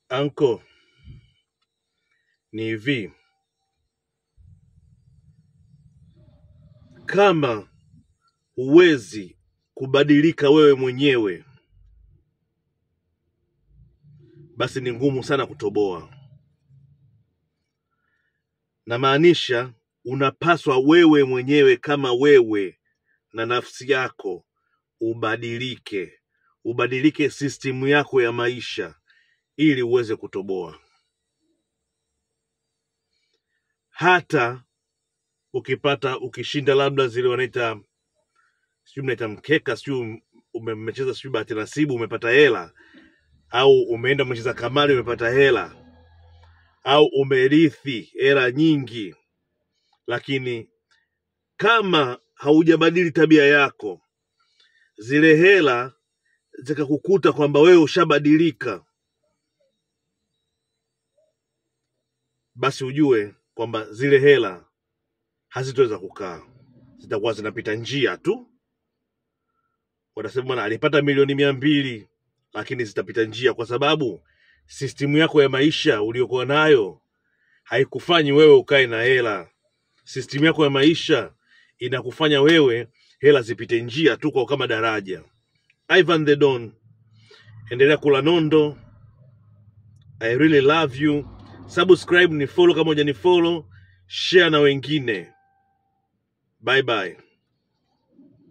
Anko, ni hivi, kama huwezi kubadilika wewe mwenyewe, basi ni ngumu sana kutoboa. Na maanisha unapaswa wewe mwenyewe kama wewe na nafsi yako ubadilike system yako ya maisha ili uweze kutoboa. Hata ukishinda labda zile wanaita mkeka, umecheza bahati nasibu umepata hela, au umeenda umecheza kamari umepata hela, au umerithi hela nyingi, lakini kama haujabadili tabia yako, zile hela zikakukuta kwamba wewe ushabadilika, basi ujue kwamba zile hela hazitoweza kukaa, zitakuwa zinapita njia tu. Wanasema bwana alipata milioni 200, lakini zitapita njia, kwa sababu system yako ya maisha uliyokuwa nayo haikufanyi wewe ukae na hela. System yako ya maisha inakufanya wewe hela zipite njia tu kwa kama daraja. Ivan the Don, endelea kula nondo. I really love you. Subscribe, ni follow kama hujanifollow, share na wengine. Bye bye.